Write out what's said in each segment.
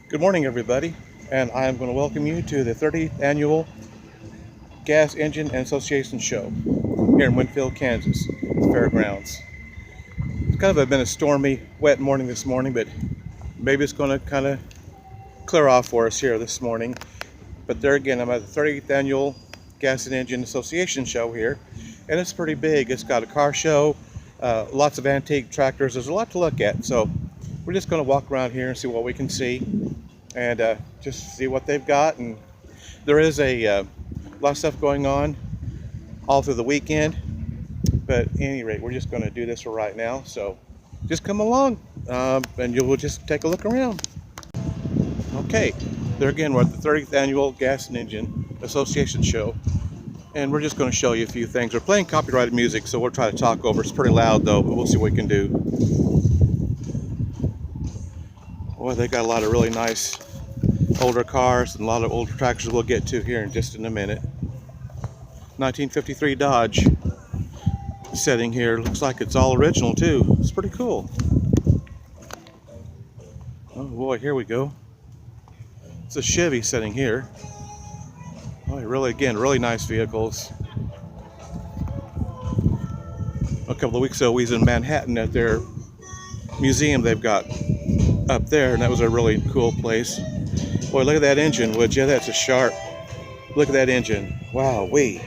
Good morning, everybody, and I am going to welcome you to the 30th Annual Gas Engine and Association Show here in Winfield, Kansas, the fairgrounds. It's kind of been a stormy, wet morning this morning, but maybe it's going to kind of clear off for us here this morning. But there again, I'm at the 30th Annual Gas and Engine Association Show here, and it's pretty big. It's got a car show, lots of antique tractors. There's a lot to look at, so we're just going to walk around here and see what we can see. And just see what they've got. And there is a lot of stuff going on all through the weekend, but at any rate, we're just going to do this for right now, so just come along and you'll just take a look around. Okay, there again, we're at the 30th Annual Gas and Engine Association Show, and we're just going to show you a few things. We're playing copyrighted music, so we'll try to talk over. It's pretty loud though, but we'll see what we can do. Boy, they got a lot of really nice older cars and a lot of older tractors we'll get to here in just in a minute. 1953 Dodge setting here. Looks like it's all original too. It's pretty cool. Oh boy, here we go. It's a Chevy setting here. Oh, really, again, really nice vehicles. A couple of weeks ago we was in Manhattan at their museum they've got up there, and that was a really cool place. Boy, look at that engine, would you? That's a sharp. Look at that engine. Wow, a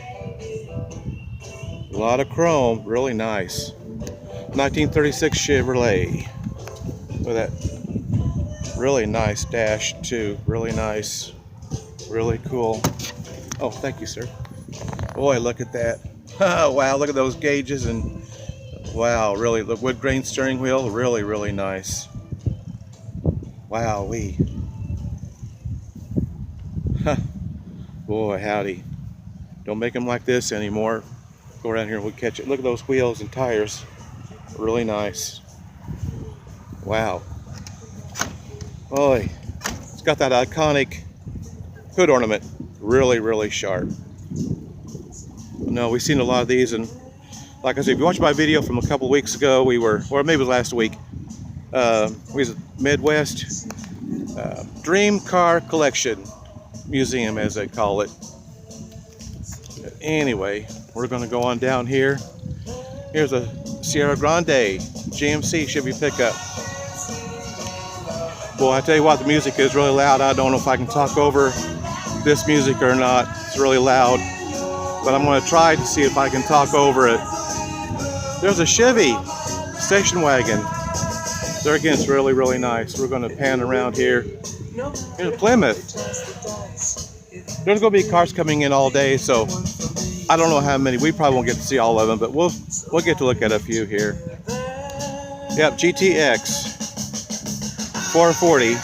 lot of chrome, really nice. 1936 Chevrolet. Look at that. Really nice dash too. Really nice. Really cool. Oh, thank you, sir. Boy, look at that. Oh, wow, look at those gauges, and wow, really, the wood grain steering wheel, really, really nice. Wow-wee. Huh. Boy, howdy. Don't make them like this anymore. Go around here and we'll catch it. Look at those wheels and tires. Really nice. Wow. Boy, it's got that iconic hood ornament. Really, really sharp. No, we've seen a lot of these, and like I said, if you watched my video from a couple of weeks ago, we were, or maybe last week, we was at Midwest Dream Car Collection Museum, as they call it. Anyway, we're going to go on down here. Here's a Sierra Grande GMC Chevy pickup. Boy, I tell you what, the music is really loud. I don't know if I can talk over this music or not. It's really loud, but I'm going to try to see if I can talk over it. There's a Chevy station wagon. There again, it's really, really nice. We're going to pan around here. Here's Plymouth. There's going to be cars coming in all day, so I don't know how many. We probably won't get to see all of them, but we'll get to look at a few here. Yep, GTX 440.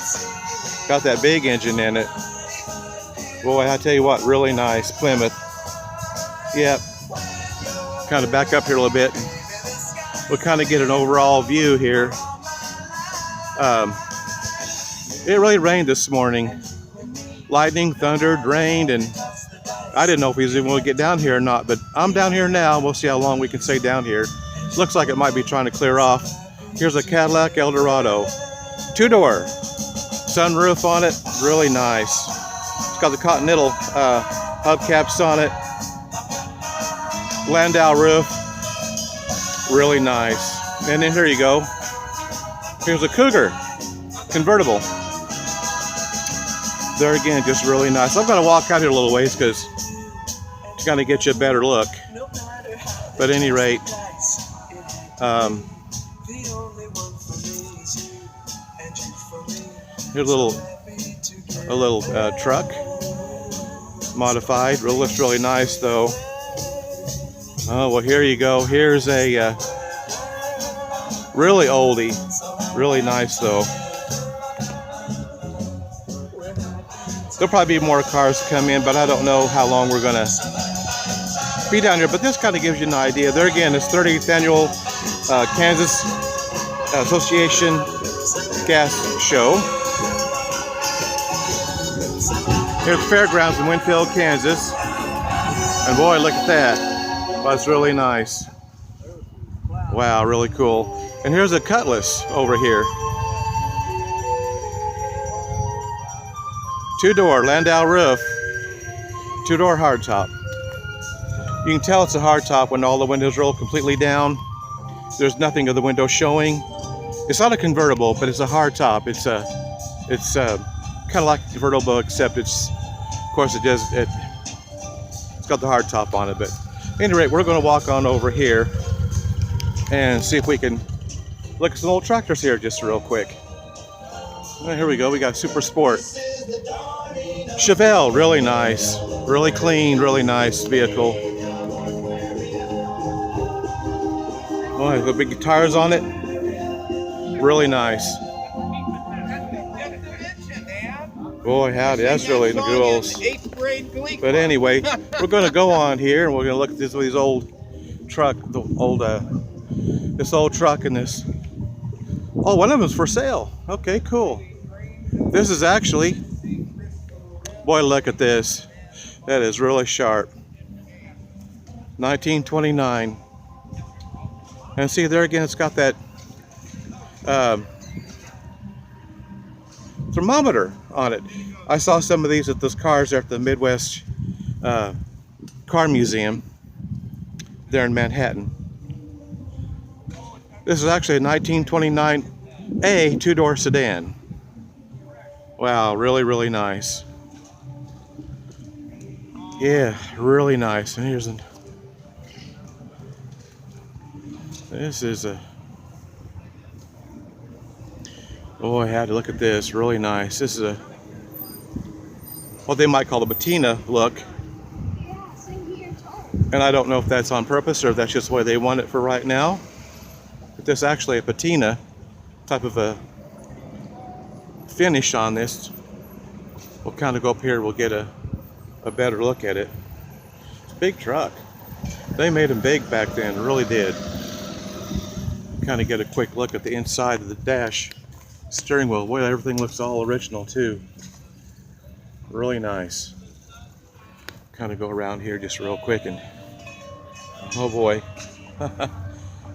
Got that big engine in it. Boy, I tell you what, really nice Plymouth. Yep. Kind of back up here a little bit. We'll kind of get an overall view here. It really rained this morning. Lightning, thundered, rained, and I didn't know if he was even going to get down here or not, but I'm down here now. We'll see how long we can stay down here. Looks like it might be trying to clear off. Here's a Cadillac Eldorado. Two-door. Sunroof on it. Really nice. It's got the Continental hubcaps on it. Landau roof. Really nice. And then here you go. Here's a Cougar convertible. There again, just really nice. I'm going to walk out here a little ways because to kind of get you a better look. But at any rate, here's a little truck, modified. Looks really nice though. Oh well, here you go. Here's a really oldie, really nice though. There'll probably be more cars to come in, but I don't know how long we're gonna be down here. But this kind of gives you an idea. There again, it's 30th Annual Kansas Association Gas Show. Here's the fairgrounds in Winfield, Kansas. And boy, look at that. Well, that's really nice. Wow, really cool. And here's a Cutlass over here. Two-door Landau roof. Two-door hardtop. You can tell it's a hardtop when all the windows roll completely down. There's nothing of the window showing. It's not a convertible, but it's a hardtop. It's kind of like a convertible, except it's, of course, it's got the hardtop on it. But at any rate, we're going to walk on over here and see if we can look at some old tractors here just real quick. Here we go. We got Super Sport. Chevelle, really nice, really clean, really nice vehicle. Oh, it's got big tires on it. Really nice. Boy, howdy, that's really the girls. But anyway, we're going to go on here and we're going to look at these old truck, this old truck and this. Oh, one of them's for sale. Okay, cool. This is actually, boy, look at this. That is really sharp. 1929. And see there again, it's got that thermometer on it. I saw some of these at those cars there at the Midwest Car Museum there in Manhattan. This is actually a 1929A two-door sedan. Wow, really, really nice. Yeah, really nice. And here's this is a, oh, I had to look at this. Really nice. This is a, what they might call a patina look. And I don't know if that's on purpose or if that's just the way they want it for right now. But there's actually a patina type of a finish on this. We'll kind of go up here, we'll get a better look at it. It's a big truck. They made them big back then, really did. Kind of get a quick look at the inside of the dash steering wheel. Boy, everything looks all original too. Really nice. Kind of go around here just real quick and, oh boy.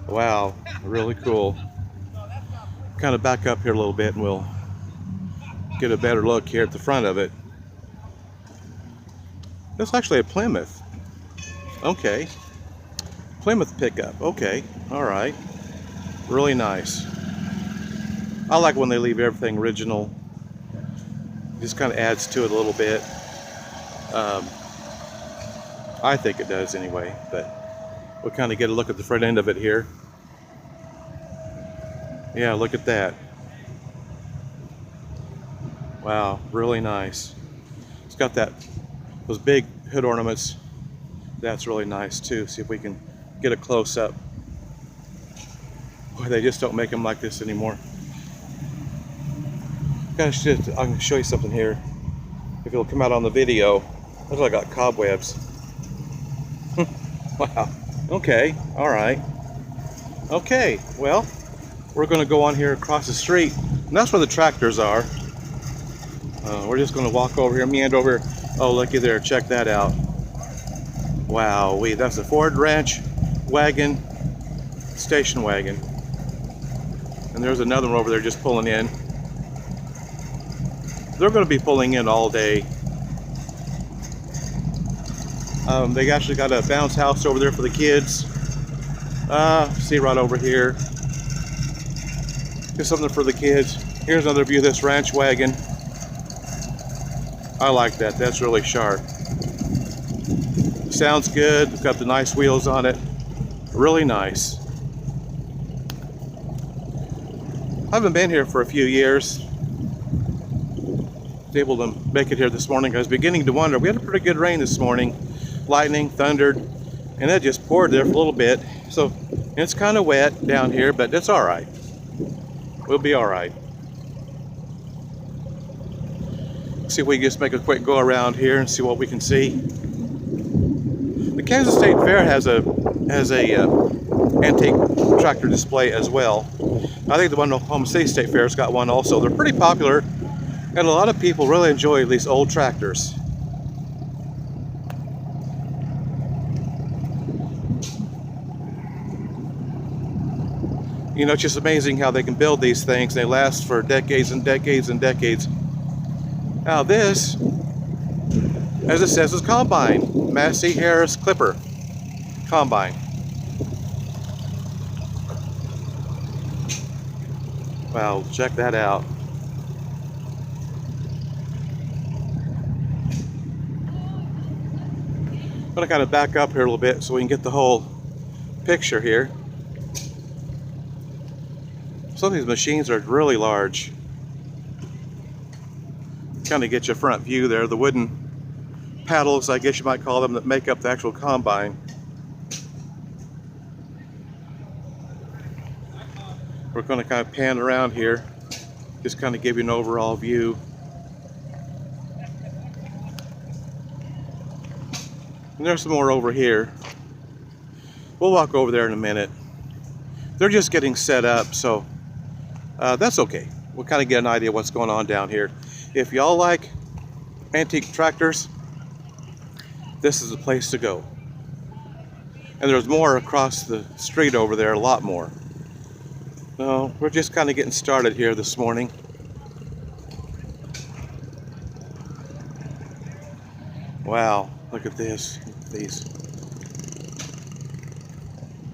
Wow, really cool. Kind of back up here a little bit and we'll get a better look here at the front of it. That's actually a Plymouth. Okay. Plymouth pickup. Okay. All right. Really nice. I like when they leave everything original. Just kind of adds to it a little bit. I think it does anyway, but we'll kind of get a look at the front end of it here. Yeah, look at that. Wow, really nice. It's got those big hood ornaments. That's really nice too. See if we can get a close up. Boy, they just don't make them like this anymore. Gosh, I can show you something here. If it'll come out on the video. Looks like I got cobwebs. Wow. Okay. All right. Okay. Well, we're going to go on here across the street, and that's where the tractors are. We're just going to walk over here, meander over here. Oh, looky there. Check that out. Wow. That's a Ford Ranch wagon, station wagon. And there's another one over there just pulling in. They're going to be pulling in all day. They actually got a bounce house over there for the kids. See right over here. Just something for the kids. Here's another view of this ranch wagon. I like that. That's really sharp. Sounds good. It's got the nice wheels on it. Really nice. I haven't been here for a few years. I was able to make it here this morning. I was beginning to wonder. We had a pretty good rain this morning. Lightning, thundered, and it just poured there for a little bit. So it's kind of wet down here, but it's all right. We'll be all right. See if we can just make a quick go around here and see what we can see. The Kansas State Fair has a antique tractor display as well. I think the one at Oklahoma City State Fair's got one also. They're pretty popular, and a lot of people really enjoy these old tractors. You know, it's just amazing how they can build these things. They last for decades and decades and decades. Now this, as it says, is Combine. Massey Harris Clipper Combine. Wow, check that out. I'm gonna kind of back up here a little bit so we can get the whole picture here. Some of these machines are really large. Kind of get your front view there. The wooden paddles, I guess you might call them, that make up the actual combine. We're going to kind of pan around here, just kind of give you an overall view. And there's some more over here. We'll walk over there in a minute. They're just getting set up, so that's okay. We'll kind of get an idea of what's going on down here. If y'all like antique tractors, this is the place to go. And there's more across the street over there, a lot more. So we're just kind of getting started here this morning. Wow, look at this. These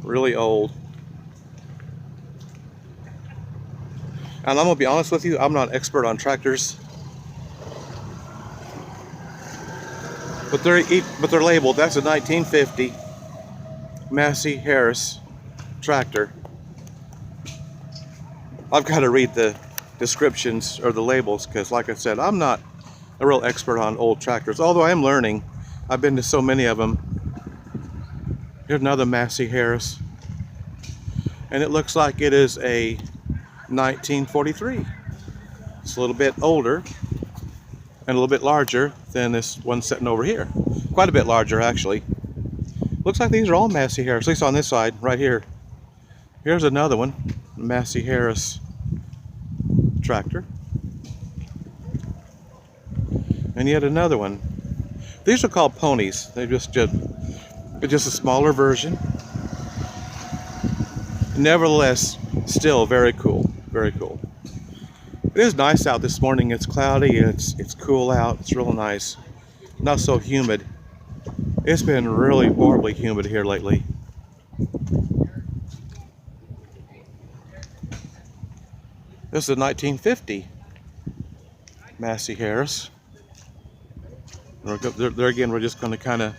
really old. And I'm gonna be honest with you, I'm not an expert on tractors, but they're labeled. That's a 1950 Massey Harris tractor. I've got to read the descriptions or the labels because, like I said, I'm not a real expert on old tractors, although I am learning. I've been to so many of them. Here's another Massey Harris, and it looks like it is a 1943. It's a little bit older and a little bit larger than this one sitting over here. Quite a bit larger, actually. Looks like these are all Massey Harris, at least on this side, right here. Here's another one, Massey Harris tractor. And yet another one. These are called ponies. They're just a smaller version. Nevertheless, still very cool. Very cool. It is nice out this morning. It's cloudy. It's cool out. It's real nice. Not so humid. It's been really horribly humid here lately. This is a 1950 Massey Harris. There again, we're just going to kind of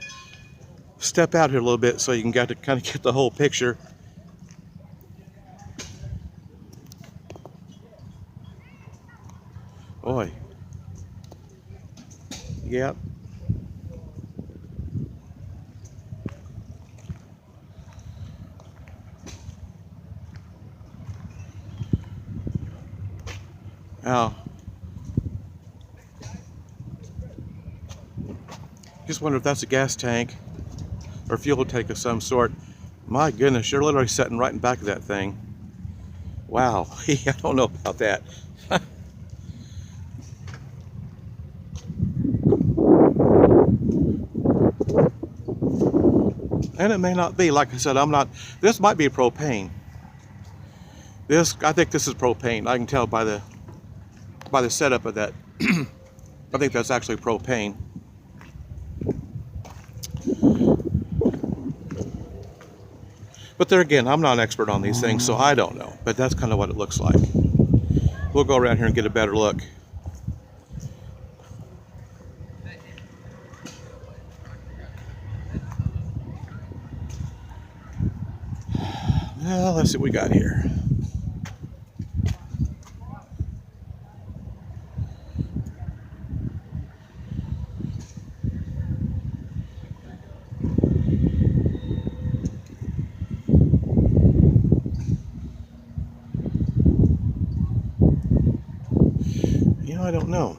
step out here a little bit so you can kind of get the whole picture. Boy. Yep. Now, just wonder if that's a gas tank or fuel tank of some sort. My goodness, you're literally sitting right in back of that thing. Wow, I don't know about that. And it may not be. Like I said, this might be propane. I think this is propane. I can tell by the setup of that. I think that's actually propane. But there again, I'm not an expert on these things, so I don't know. But that's kind of what it looks like. We'll go around here and get a better look. Well, let's see what we got here. I don't know.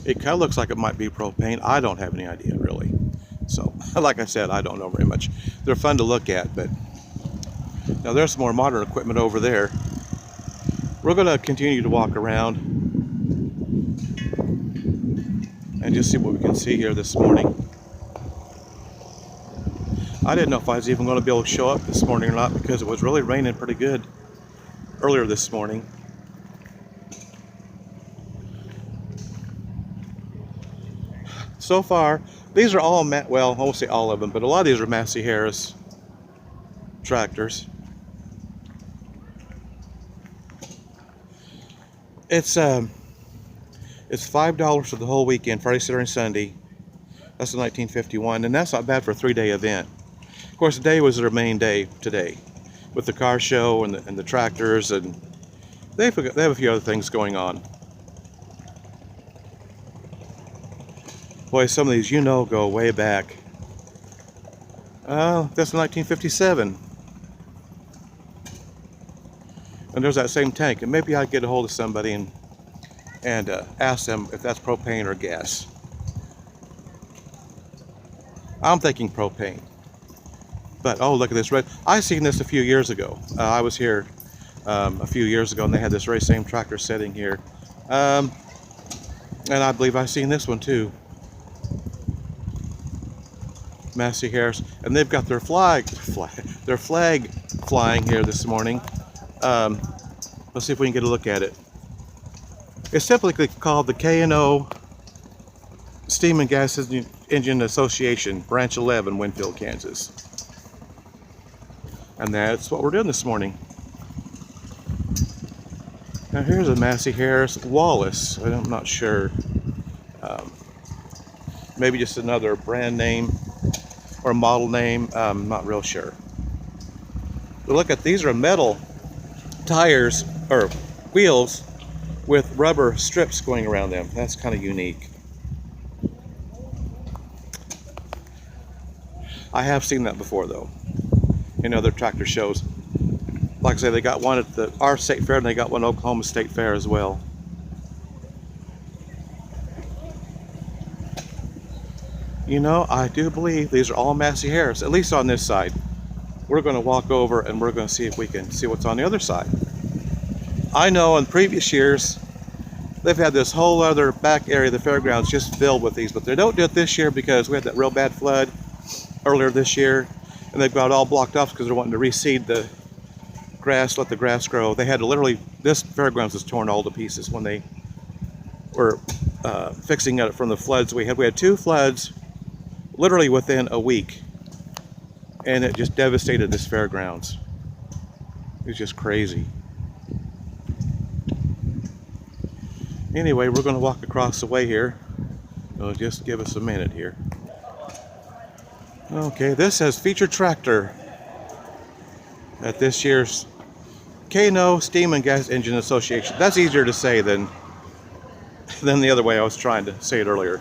It kind of looks like it might be propane. I don't have any idea, really. So, like I said, I don't know very much. They're fun to look at, but now there's some more modern equipment over there. We're going to continue to walk around and just see what we can see here this morning. I didn't know if I was even going to be able to show up this morning or not because it was really raining pretty good earlier this morning. so far, these are all, well, I won't say all of them, but a lot of these are Massey Harris tractors. It's $5 for the whole weekend, Friday, Saturday, and Sunday. That's the 1951, and that's not bad for a 3-day event. Of course, today was their main day today, with the car show and the tractors, and they have a few other things going on. Boy, some of these, go way back. That's 1957. And there's that same tank, and maybe I'd get a hold of somebody and ask them if that's propane or gas. I'm thinking propane. But, oh, look at this red. I seen this a few years ago. I was here a few years ago, and they had this very same tractor sitting here. And I believe I've seen this one too. Massey Harris. And they've got their flag flying here this morning. Let's see if we can get a look at it. It's typically called the K&O Steam and Gas Engine Association, Branch 11, Winfield, Kansas. And that's what we're doing this morning. Now here's a Massey Harris Wallace. I'm not sure. Maybe just another brand name or model name. I'm not real sure. But look at, these are metal tires or wheels with rubber strips going around them. That's kind of unique. I have seen that before though, in other tractor shows. Like I say, they got one at our state fair, and they got one at Oklahoma State Fair as well. I do believe these are all Massey Harris, at least on this side. We're going to walk over and we're going to see if we can see what's on the other side. I know in previous years, they've had this whole other back area of the fairgrounds just filled with these, but they don't do it this year because we had that real bad flood earlier this year, and they've got it all blocked off because they're wanting to reseed the grass, let the grass grow. They had to literally, this fairgrounds was torn all to pieces when they were fixing it from the floods we had. We had 2 floods literally within a week, and it just devastated this fairgrounds. It was just crazy. Anyway, we're going to walk across the way here. So just give us a minute here. Okay, this says featured tractor at this year's K&O Steam and Gas Engine Association. That's easier to say than the other way I was trying to say it earlier.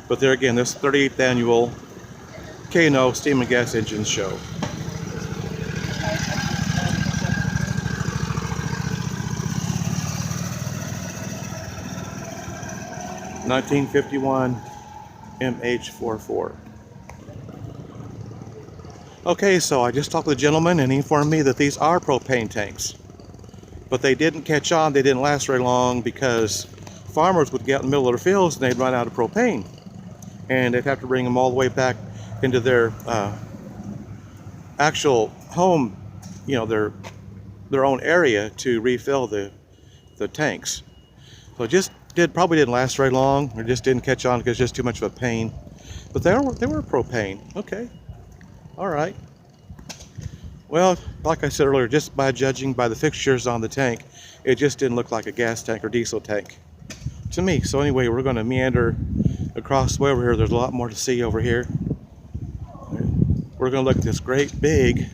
But there again, this 38th annual K&O Steam and Gas Engine Show. (1951) MH44. Okay, so I just talked to the gentleman, and he informed me that these are propane tanks. But they didn't catch on, they didn't last very long, because farmers would get out in the middle of their fields and they'd run out of propane. And they'd have to bring them all the way back into their actual home, their own area to refill the tanks. So it probably didn't last very long, or just didn't catch on because it's just too much of a pain. But they were propane. Okay. All right. Well, like I said earlier, just by judging by the fixtures on the tank, it just didn't look like a gas tank or diesel tank to me. So anyway, we're going to meander across the way over here. There's a lot more to see over here. We're going to look at this great big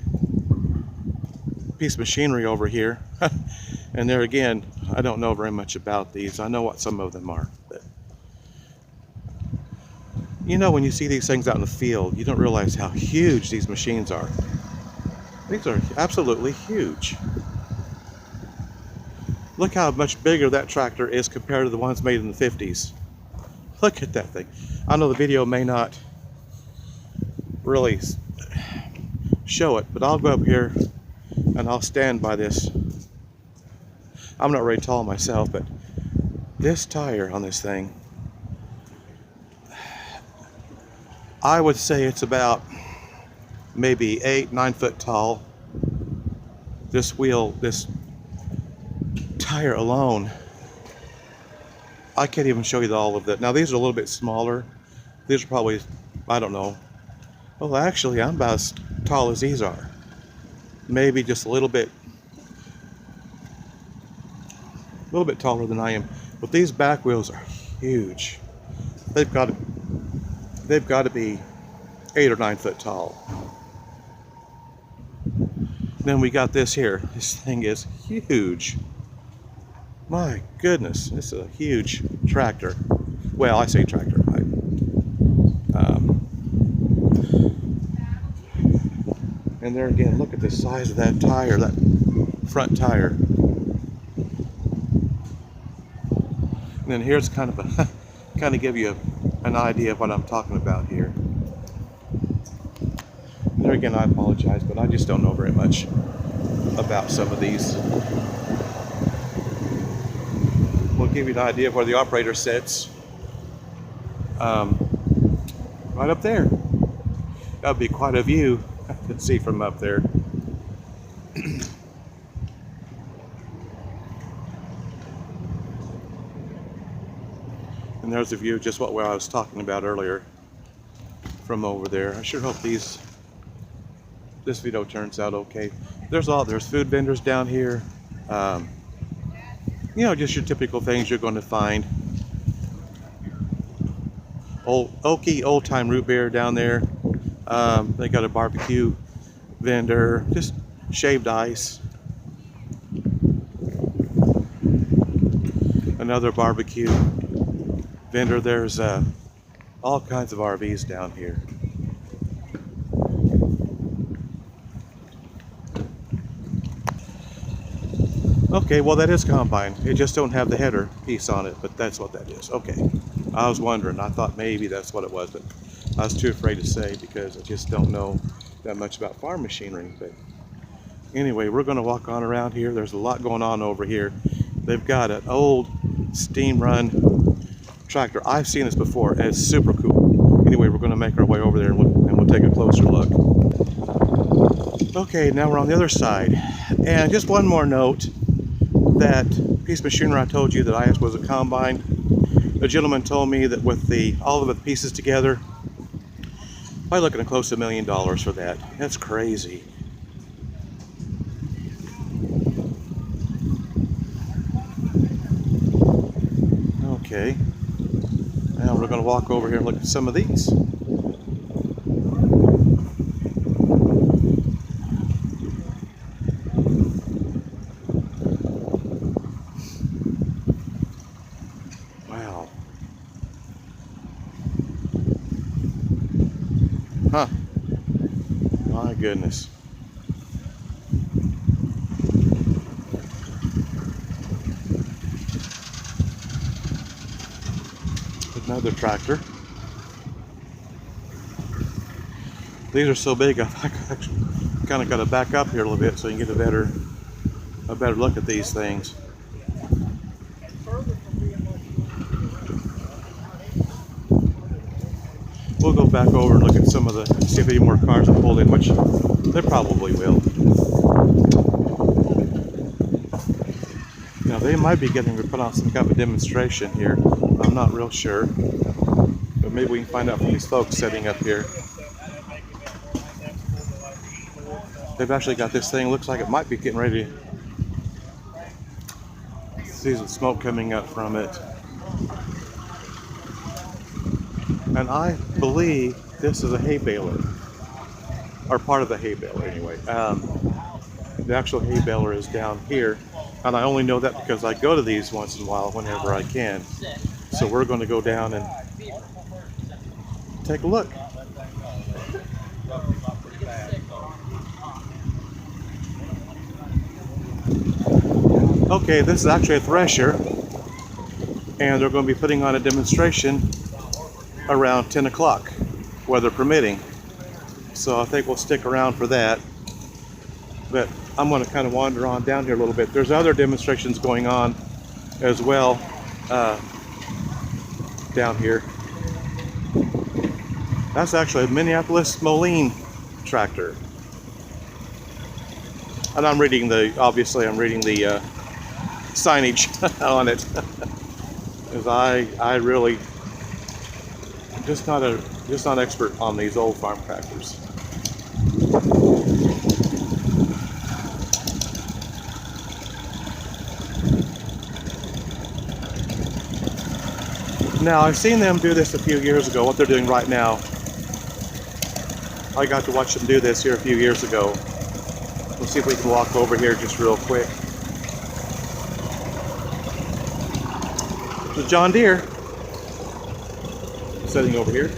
piece of machinery over here. And there again, I don't know very much about these. I know what some of them are. But when you see these things out in the field, you don't realize how huge these machines are. These are absolutely huge. Look how much bigger that tractor is compared to the ones made in the 50s. Look at that thing. I know the video may not really show it, but I'll go up here and I'll stand by this. I'm not very tall myself, but this tire on this thing, I would say it's about maybe 8-9 foot tall. This wheel, this tire alone, I can't even show you all of that. Now these are a little bit smaller, These are probably, I don't know. Well, actually, I'm about as tall as these are. Maybe just a little bit taller than I am. But these back wheels are huge. They've got to be 8 or 9 foot tall. Then we got this here. This thing is huge. My goodness, this is a huge tractor. Well, I say tractor. And there again, look at the size of that tire, that front tire. And then here's kind of give you an idea of what I'm talking about here. And there again, I apologize, but I just don't know very much about some of these. We'll give you an idea of where the operator sits. Right up there. That would be quite a view to see from up there. And there's a view just what I was talking about earlier from over there. I sure hope this video turns out okay. There's food vendors down here. You know, just your typical things you're going to find. Old time root beer down there. They got a barbecue vendor, just shaved ice. Another barbecue vendor. There's all kinds of RVs down here. Okay, well that is combine. It just don't have the header piece on it, but that's what that is. Okay, I was wondering. I thought maybe that's what it was, but I was too afraid to say because I just don't know that much about farm machinery. But anyway, we're going to walk on around here. There's a lot going on over here. They've got an old steam run tractor. I've seen this before, and it's super cool. Anyway, we're going to make our way over there and we'll take a closer look. Okay, now we're on the other side. And just one more note, that piece of machinery I told you that I asked was a combine. The gentleman told me that with all of the pieces together, probably looking at close to $1 million for that. That's crazy. Okay. Now we're going to walk over here and look at some of these. Wow. Huh. My goodness. Another tractor. These are so big, I actually kind of got to back up here a little bit so you can get a better look at these things. We'll go back over and look at some of see if any more cars are pulled in, which they probably will. Now they might be getting to put on some kind of a demonstration here. I'm not real sure, but maybe we can find out from these folks sitting up here. They've actually got this thing, looks like it might be getting ready to see some smoke coming up from it. And I believe this is a hay baler, or part of the hay baler anyway. The actual hay baler is down here, and I only know that because I go to these once in a while whenever I can. So we're going to go down and take a look. Okay, this is actually a thresher, and they're going to be putting on a demonstration around 10 o'clock, weather permitting. So I think we'll stick around for that. But I'm going to kind of wander on down here a little bit. There's other demonstrations going on as well down here. That's actually a Minneapolis Moline tractor. And obviously I'm reading the signage on it. Because I really just not expert on these old farm tractors. Now, I've seen them do this a few years ago. What they're doing right now, I got to watch them do this here a few years ago. Let's see if we can walk over here just real quick. The John Deere sitting over here.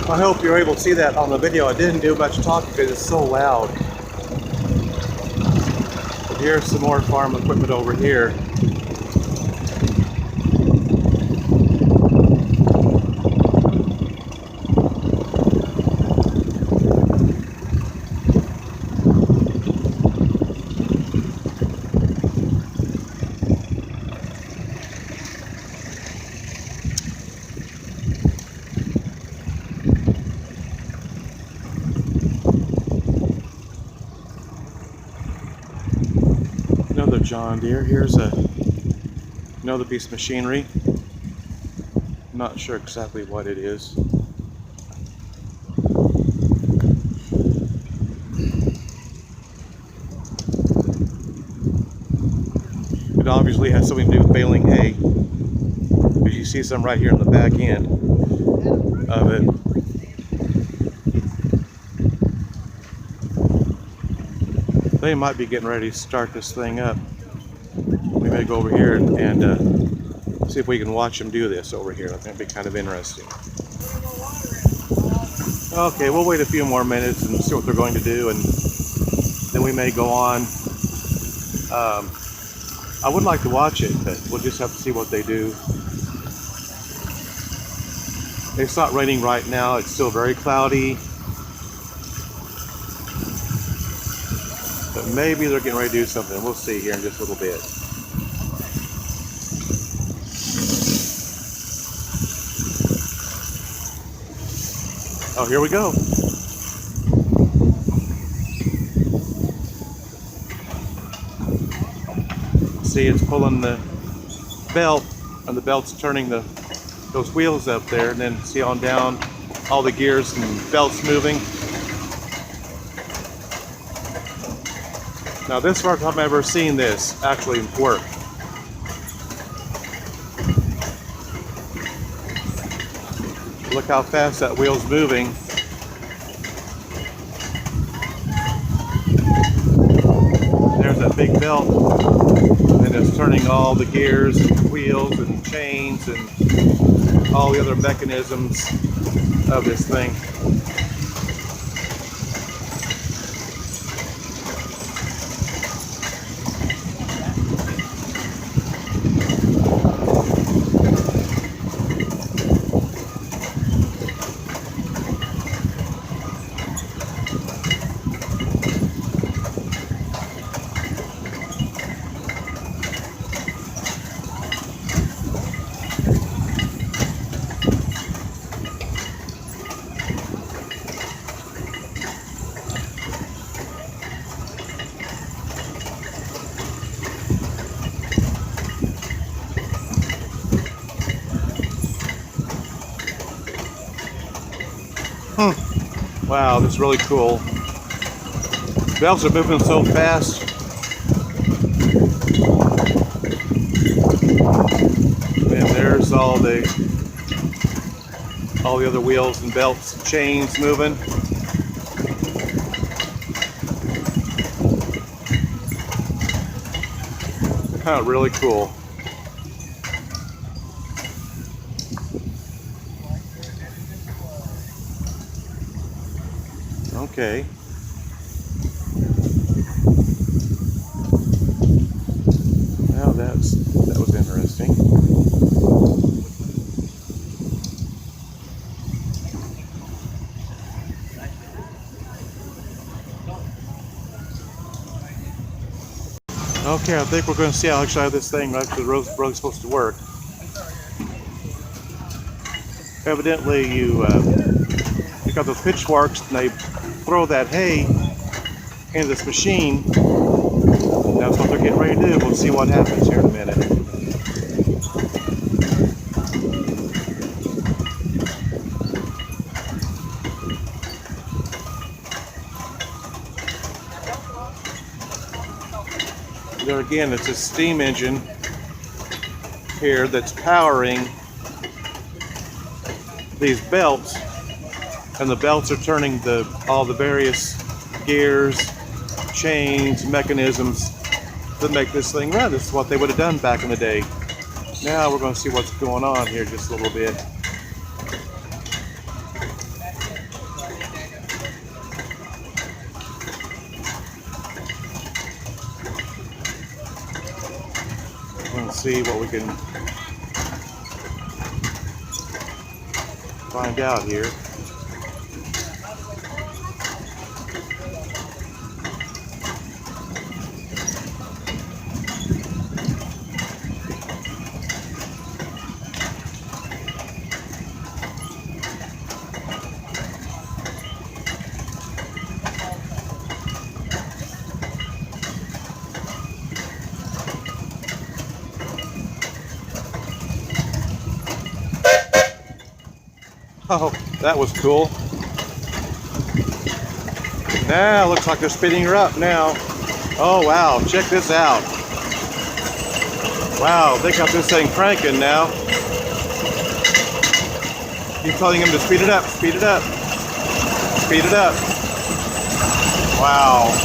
I hope you're able to see that on the video. I didn't do much talking because it's so loud. But here's some more farm equipment over here. Another John Deere. Here's another piece of machinery. Not sure exactly what it is. It obviously has something to do with baling hay, because you see some right here in the back end of it. They might be getting ready to start this thing up. We may go over here and see if we can watch them do this over here. I think it'd be kind of interesting. Okay, we'll wait a few more minutes and see what they're going to do, and then we may go on. I would like to watch it, but we'll just have to see what they do. It's not raining right now. It's still very cloudy. But maybe they're getting ready to do something. We'll see here in just a little bit. Oh, here we go. See, it's pulling the belt, and the belt's turning those wheels up there, and then see on down all the gears and belts moving. Now, this is the first time I've ever seen this actually work. Look how fast that wheel's moving. There's that big belt, and it's turning all the gears and wheels and chains and all the other mechanisms of this thing. Wow, this is really cool. Belts are moving so fast. all the other wheels and belts and chains moving. Really cool. Okay. Now that was interesting. Okay, I think we're going to see how this thing actually really supposed to work. Evidently, you got those pitchforks, and they throw that hay into this machine. That's what they're getting ready to do. We'll see what happens here in a minute. There again, it's a steam engine here that's powering these belts, and the belts are turning all the various gears, chains, mechanisms that make this thing run. This is what they would have done back in the day. Now we're going to see what's going on here just a little bit. Let's see what we can find out here. Oh, that was cool. Now looks like they're speeding her up now. Oh wow, check this out. Wow, they got this thing cranking now. Keep telling him to speed it up, speed it up, speed it up. Wow.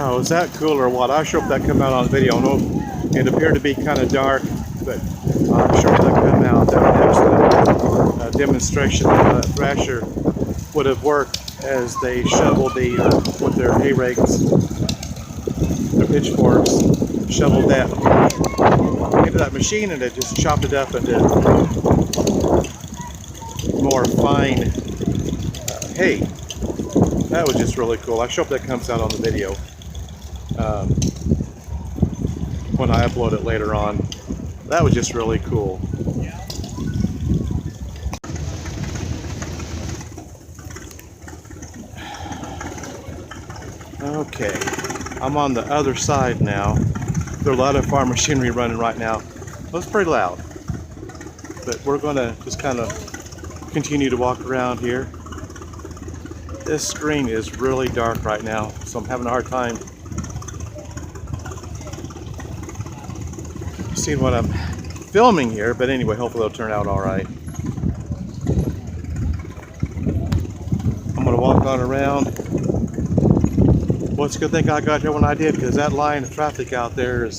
Wow, is that cool or what? I'm sure if that come out on video. I know it appeared to be kind of dark, but I'm sure if that come out, that would actually demonstration of Thrasher would have worked as they shoveled with their hay rakes, their pitchforks, shoveled that into that machine, and it just chopped it up into more fine hay. That was just really cool. I hope that comes out on the video when I upload it later on. That was just really cool. Okay, I'm on the other side now. There's a lot of farm machinery running right now. It's pretty loud, but we're gonna just kind of continue to walk around here. This screen is really dark right now, so I'm having a hard time seeing what I'm filming here, but anyway, hopefully it'll turn out all right. I'm gonna walk on around. Well, it's a good thing I got here when I did, because that line of traffic out there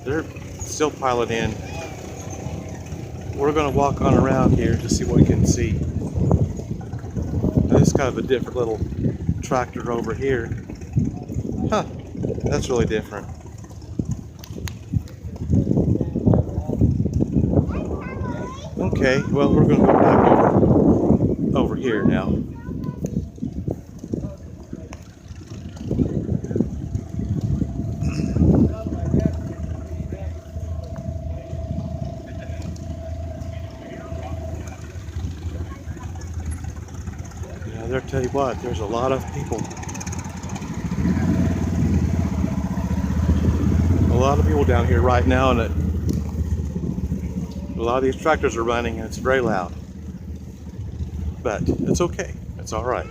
they're still piling in. We're gonna walk on around here to see what we can see. This is kind of a different little tractor over here. Huh, that's really different. Okay, well, we're gonna go back over here now. There, tell you what, there's a lot of people. A lot of people down here right now, and a lot of these tractors are running, and it's very loud. But it's okay. It's all right.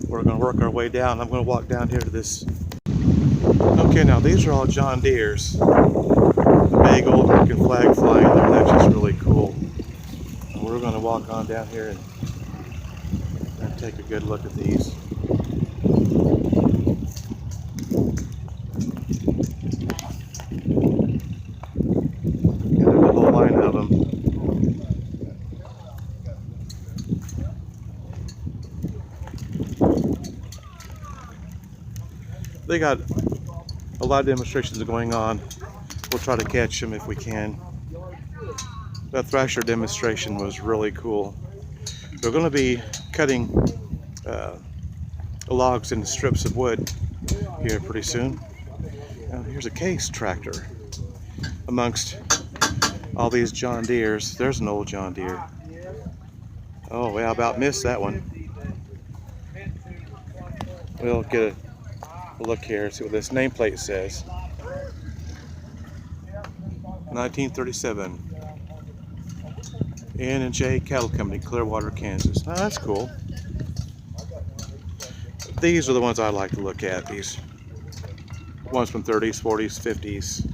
We're going to work our way down. I'm going to walk down here to this. Okay, now these are all John Deere's. The big old American flag flying there. That's just really cool. We're going to walk on down here and take a good look at these. And there's a whole line of them. They got a lot of demonstrations going on. We'll try to catch them if we can. That Thrasher demonstration was really cool. They're going to be cutting logs into strips of wood here pretty soon. Now here's a Case tractor amongst all these John Deeres. There's an old John Deere. Oh, yeah, I about missed that one. We'll get a look here, see what this nameplate says. 1937. N&J Cattle Company, Clearwater, Kansas. Oh, that's cool. These are the ones I like to look at. These ones from 30s, 40s, 50s.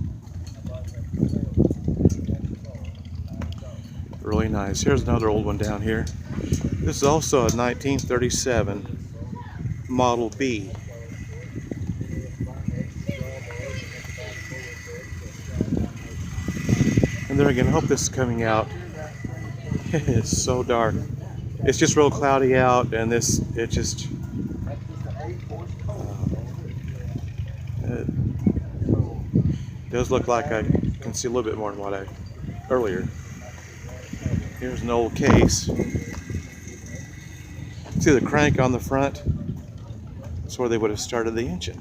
Really nice. Here's another old one down here. This is also a 1937 Model B. And there again, I hope this is coming out. It's so dark. It's just real cloudy out, and it does look like I can see a little bit more than what earlier. Here's an old Case. See the crank on the front? That's where they would have started the engine,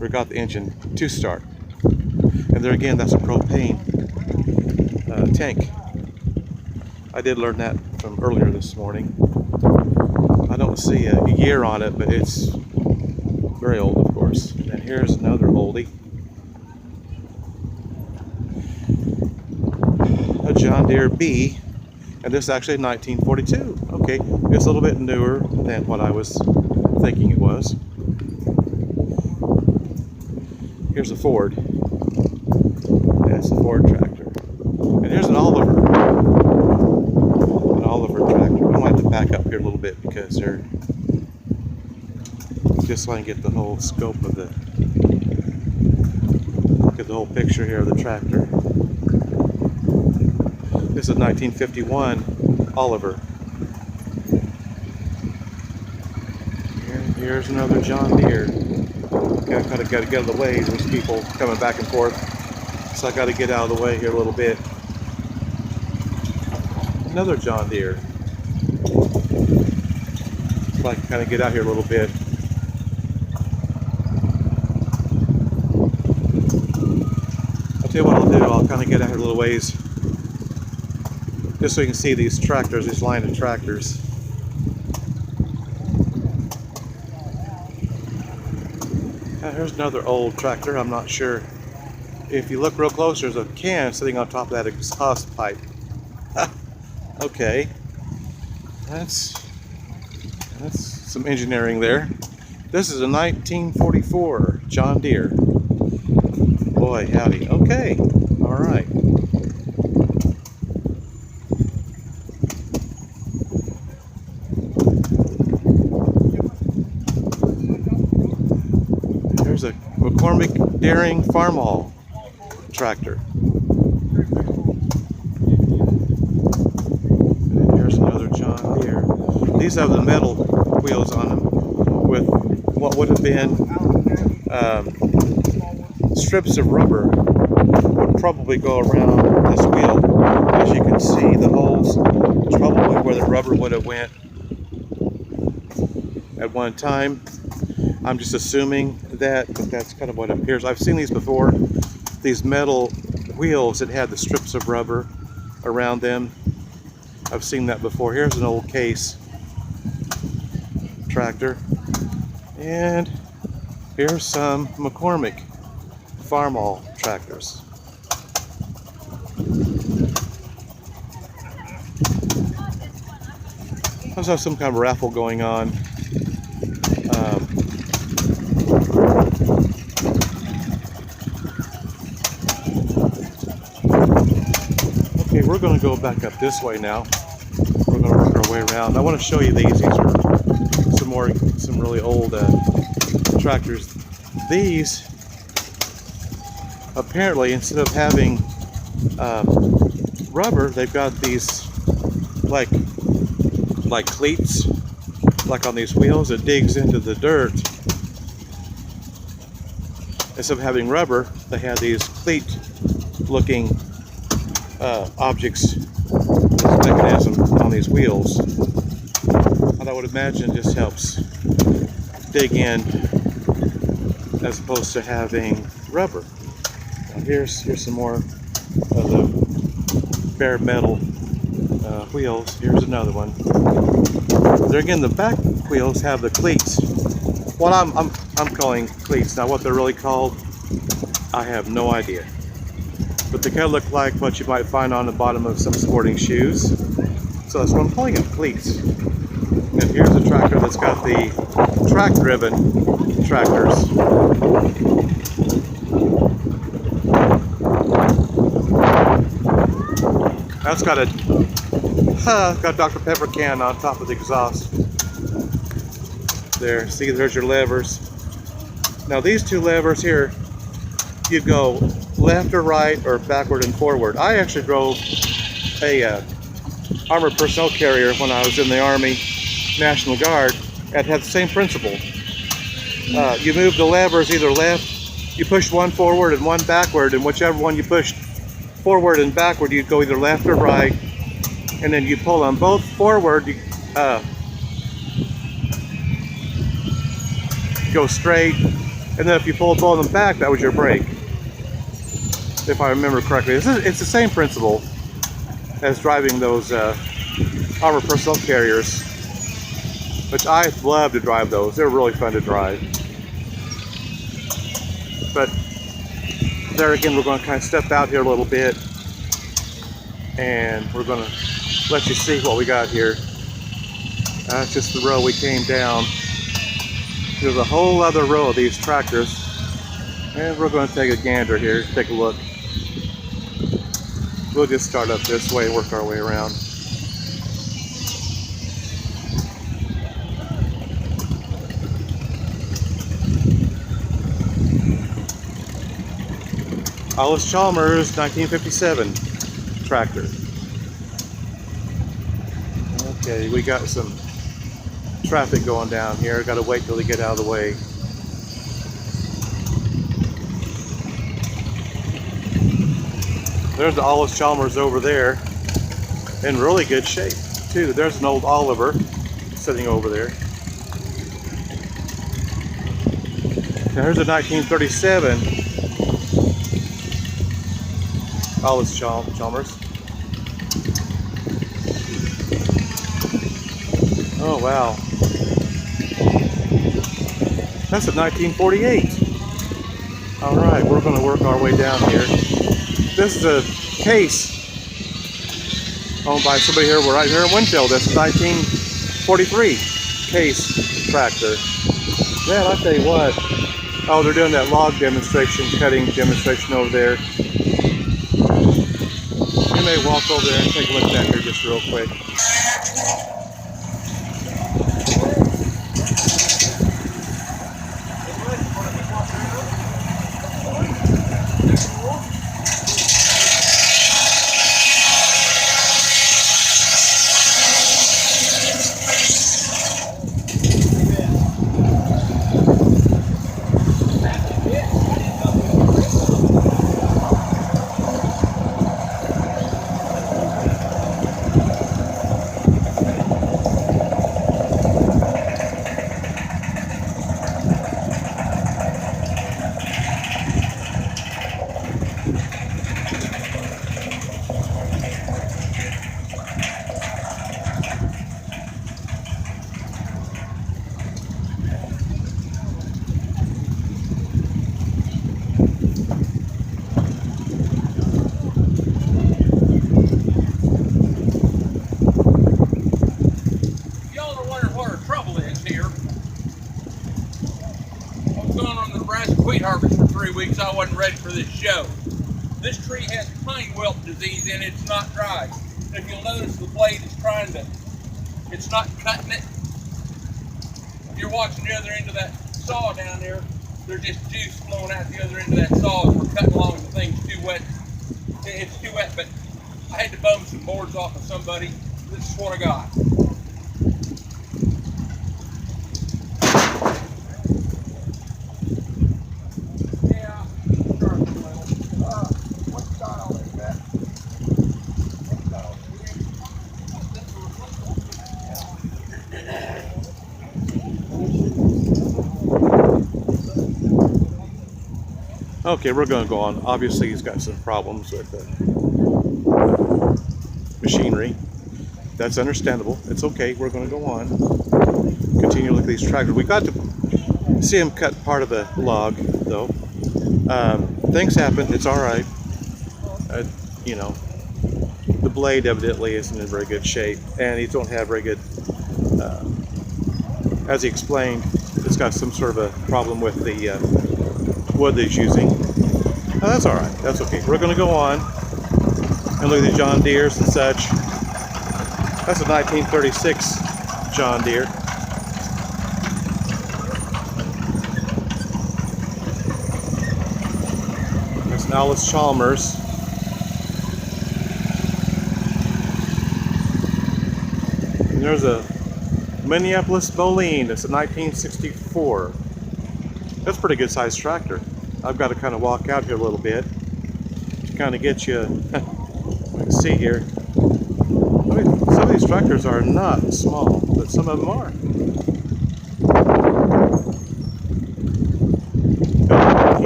or got the engine to start. And there again, that's a propane tank. I did learn that from earlier this morning. I don't see a year on it, but it's very old, of course. And here's another oldie. A John Deere B, and this is actually 1942. Okay, it's a little bit newer than what I was thinking it was. Here's a Ford. That's a Ford tractor. And here's an Oliver. An Oliver tractor. I'm going to have to back up here a little bit because they're just so I can get the whole scope of get the whole picture here of the tractor. This is 1951 Oliver. Here's another John Deere. Okay, I kind of got to get out of the way. There's people coming back and forth, so I got to get out of the way here a little bit. Another John Deere. So I can kind of get out here a little bit. I'll tell you what I'll do. I'll kind of get out here a little ways, just so you can see these tractors, this line of tractors. Here's another old tractor. I'm not sure. If you look real close, there's a can sitting on top of that exhaust pipe. Okay, that's some engineering there. This is a 1944 John Deere. Boy, howdy. Okay, all right. There's a McCormick Daring Farmall tractor. And here's another John Deere. These have the metal wheels on them with what would have been strips of rubber would probably go around this wheel. As you can see, the holes, probably where the rubber would have went at one time. I'm just assuming that, but that's kind of what it appears. I've seen these before, these metal wheels that had the strips of rubber around them. I've seen that before. Here's an old Case tractor, and here's some McCormick Farmall tractors. Must have some kind of raffle going on. Okay, we're going to go back up this way now. We're going to work our way around. I want to show you these. These are some really old tractors. These, apparently, instead of having rubber, they've got these like cleats, like on these wheels, that digs into the dirt. Instead of having rubber, they have these cleat-looking objects, this mechanism on these wheels. And I would imagine just helps dig in as opposed to having rubber. Now here's some more of the bare metal wheels. Here's another one. There again, the back wheels have the cleats. What I'm calling cleats. Now what they're really called, I have no idea. But they kind of look like what you might find on the bottom of some sporting shoes. So that's what I'm calling them, cleats. And here's a tractor that's got the track-driven tractors. That's got a got Dr. Pepper can on top of the exhaust. There, see, there's your levers. Now these two levers here, you go left or right or backward and forward. I actually drove a armored personnel carrier when I was in the Army National Guard, and had the same principle. You move the levers either left, you push one forward and one backward, and whichever one you pushed forward and backward, you go either left or right, and then you pull them both forward, you go straight, and then if you pulled both of them back, that was your brake, if I remember correctly. It's the same principle as driving those armored personnel carriers, which I love to drive those. They're really fun to drive. But there again, we're going to kind of step out here a little bit, and we're going to let you see what we got here. That's just the row we came down. There's a whole other row of these tractors, and we're going to take a gander here, take a look. We'll just start up this way and work our way around. Alice Chalmers 1957 tractor. Okay, we got some traffic going down here. Got to wait till they get out of the way. There's the Alice Chalmers over there, in really good shape too. There's an old Oliver sitting over there. Now here's a 1937 Alice Chalmers. Oh wow, that's a 1948. All right, we're going to work our way down here. This is a case owned by somebody here. We're right here in Winfield. That's a 1943 case tractor. Man, I tell you what. Oh, they're doing that log demonstration, cutting demonstration over there. You may walk over there and take a look at that here just real quick. Harvest for 3 weeks. I wasn't ready for this show. This tree has pine wilt disease and it's not dry. If you'll notice, the blade is it's not cutting it. If you're watching the other end of that saw down there, there's just juice flowing out the other end of that saw as we're cutting along. The thing's too wet. It's too wet, but I had to bum some boards off of somebody. This is what I got. Okay, we're going to go on. Obviously, he's got some problems with the machinery. That's understandable. It's okay. We're going to go on. Continue to look at these tractors. We got to see him cut part of the log, though. Things happen. It's all right. You know, the blade evidently isn't in very good shape, and he don't have very good. As he explained, it's got some sort of a problem with the wood that he's using. Oh, that's all right. That's okay. We're going to go on and look at the John Deeres and such. That's a 1936 John Deere. There's an Alice Chalmers. And there's a Minneapolis Moline. It's a 1964. That's a pretty good sized tractor. I've got to kind of walk out here a little bit to kind of get you. You can see here. I mean, some of these tractors are not small, but some of them are.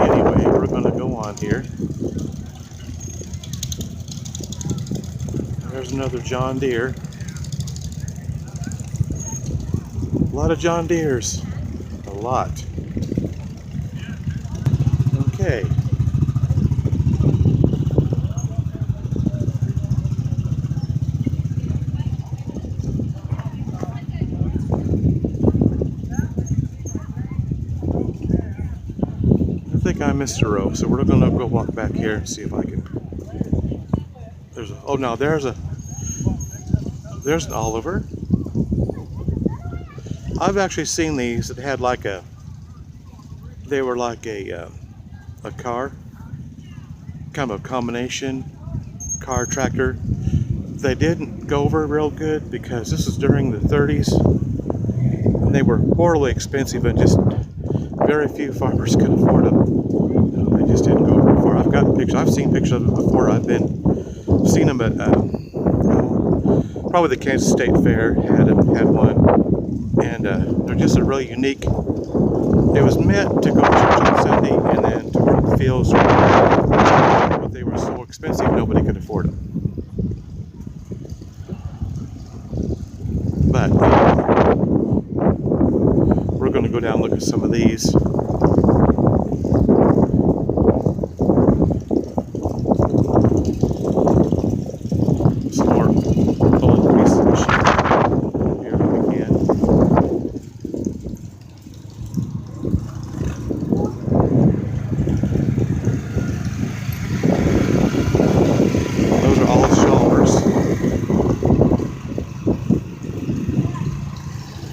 Anyway, we're going to go on here. There's another John Deere. A lot of John Deeres. A lot. Okay. I think I missed a row, so we're going to go walk back here and see if I can. There's a, oh no, there's an Oliver. I've actually seen these that had like they were like a car. kind of a combination car tractor. They didn't go over real good because this is during the 30s and they were horribly expensive and just very few farmers could afford them. They just didn't go very far. I've got pictures. I've seen pictures of them before. I've seen them at probably the Kansas State Fair had one, and they're just a really unique. It was meant to go to church on Sunday and then to work the fields, but they were so expensive nobody could afford them. But we're going to go down and look at some of these. Some more old pieces of machinery here if we can. Those are all Chalmers.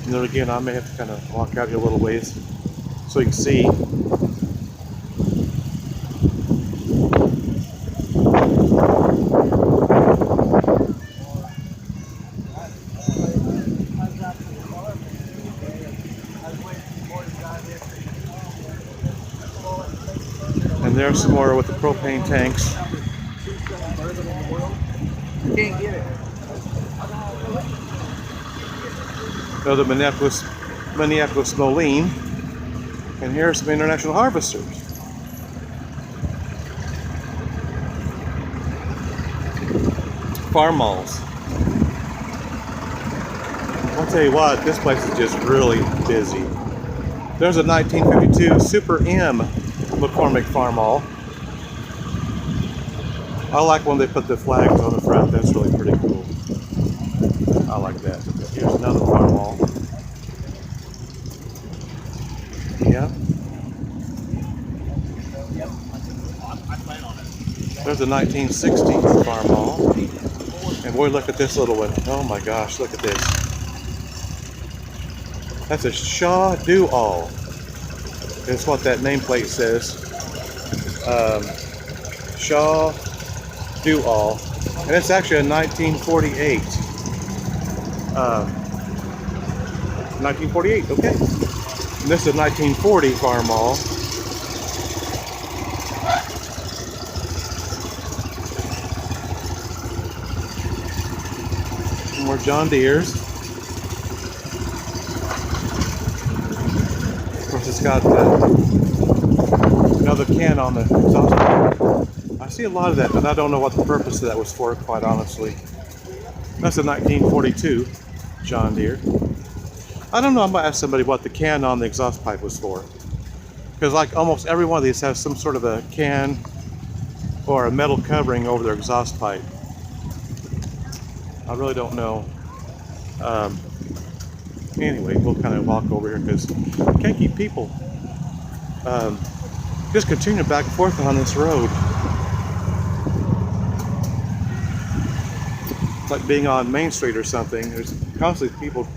And then again, I may have to kind of walk out here a little ways so you can see. And there's some more with the propane tanks. Can't get it. Another Minneapolis Moline. And here's some International Harvesters. Farm malls. I'll tell you what, this place is just really busy. There's a 1952 Super M McCormick Farm Mall. I like when they put the flags on the front. That's really pretty cool. I like that. Here's another farm mall. Yeah. There's a 1960s farm mall. And boy, look at this little one. Oh my gosh, look at this. That's a Shaw Do-All. That's what that nameplate says. Shaw Do-All. And it's actually a 1948. 1948, okay. And this is a 1940 farm mall. More John Deere's. Of course, it's got another can on the exhaust pipe. I see a lot of that, but I don't know what the purpose of that was for, quite honestly. That's a 1942 John Deere. I don't know, I might ask somebody what the can on the exhaust pipe was for. Because like almost every one of these has some sort of a can or a metal covering over their exhaust pipe. I really don't know. Anyway, we'll kind of walk over here because I can't keep people just continuing back and forth on this road. It's like being on Main Street or something. There's constantly people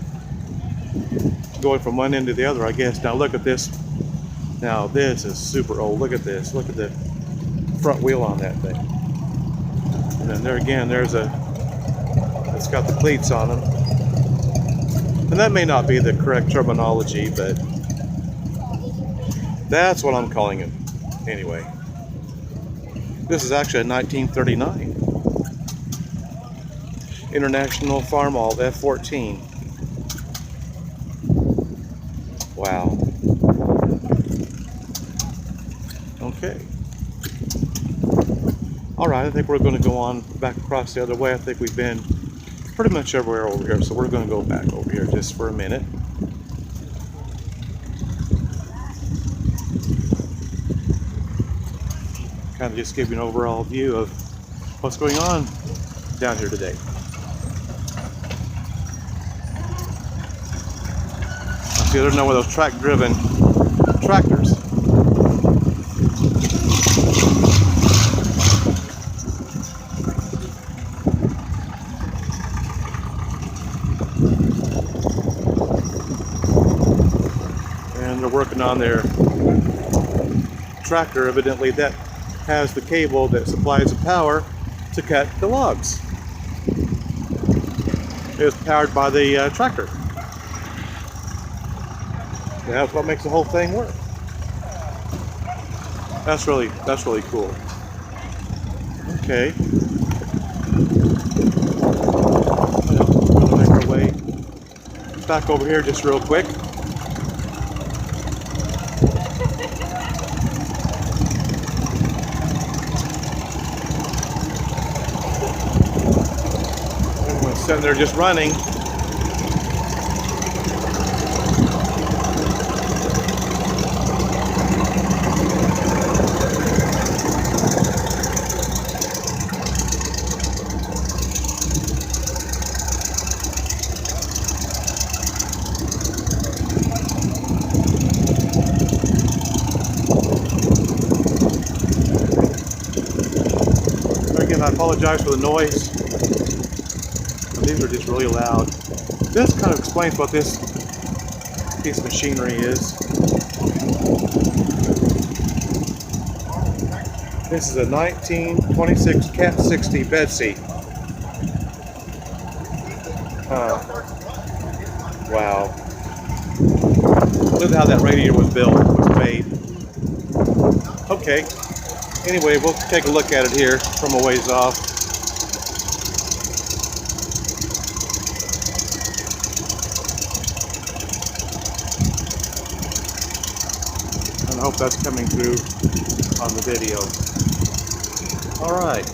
going from one end to the other, I guess. Now look at this. Now this is super old. Look at this. Look at the front wheel on that thing. And then there again, it's got the cleats on them. And that may not be the correct terminology, but that's what I'm calling it. Anyway, this is actually a 1939 International Farm Mall F14. Wow. Okay. All right, I think we're going to go on back across the other way. I think we've been pretty much everywhere over here, so we're going to go back over here just for a minute. Kind of just give you an overall view of what's going on down here today. See, there's no one of those track-driven tractors. And they're working on their tractor. Evidently, that has the cable that supplies the power to cut the logs. It was powered by the tractor. That's what makes the whole thing work. That's really cool. Okay. Well, we're gonna make our way back over here just real quick. Everyone's sitting there just running. Again, I apologize for the noise. These are just really loud. This kind of explains what this piece of machinery is. This is a 1926 Cat 60 bed seat. Wow. Look at how that radiator was built, was made. Okay. Anyway, we'll take a look at it here from a ways off. And I hope that's coming through on the video. All right.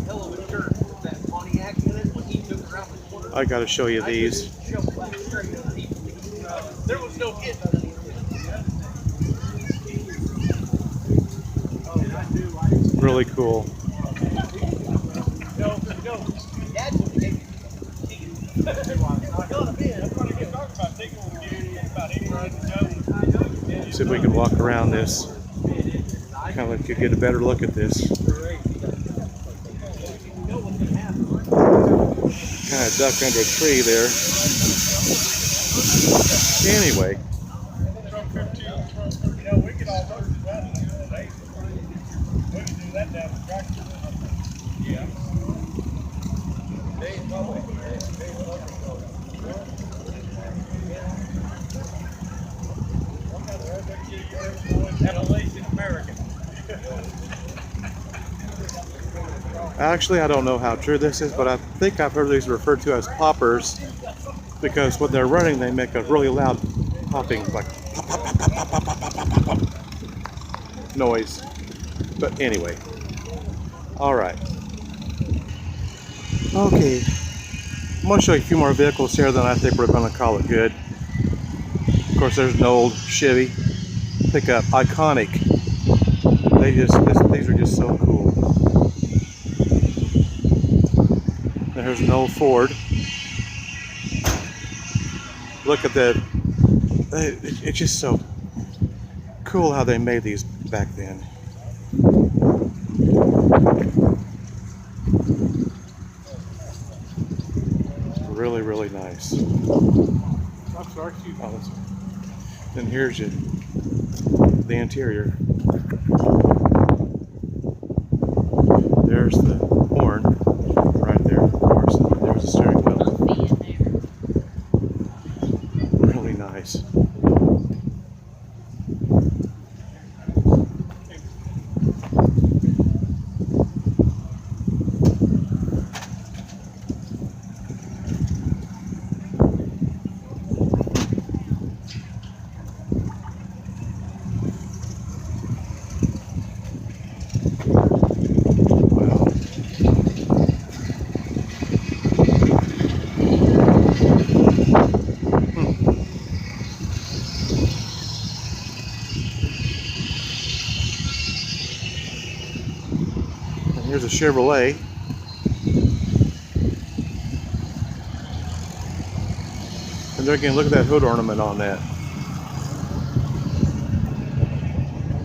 Hello, Mr. That Pontiac unit when he took around the corner. I got to show you these. There was no hit underneath it. Really cool. See if we can walk around this. Kind of get a better look at this. Kind of ducked under a tree there. Anyway. Actually, I don't know how true this is, but I think I've heard these referred to as poppers because when they're running, they make a really loud popping, like pop, pop, pop, pop, pop, pop, pop, pop, pop, pop noise. But anyway, all right. Okay, I'm going to show you a few more vehicles here, then I think we're going to call it good. Of course, there's an old Chevy pickup, iconic. These are just so cool. There's an old Ford. Look at that. It's just so cool how they made these back then. Really, really nice. I'm sorry, excuse me. Then here's the interior. There's the horn right there, of course. There's the steering wheel. Really nice. Here's a Chevrolet. And there again, look at that hood ornament on that.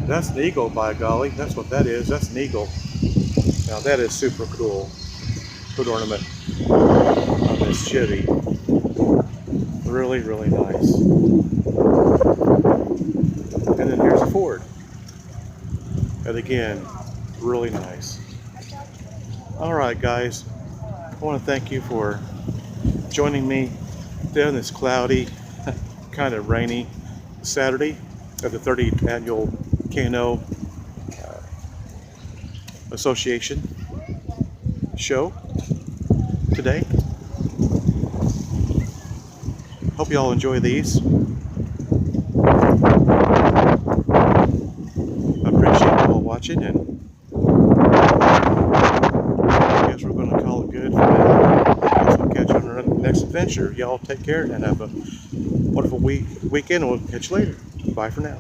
That's an eagle, by golly. That's what that is. That's an eagle. Now that is super cool. Hood ornament on this Chevy. Really, really nice. And then here's a Ford. And again, really nice. Alright guys, I want to thank you for joining me today on this cloudy, kind of rainy Saturday of the 30th annual K&O Association show today. Hope you all enjoy these. I appreciate you all watching, and I guess we're going to call it good for now. I guess we'll catch you on our next adventure. Y'all take care and have a wonderful weekend, and we'll catch you later. Bye for now.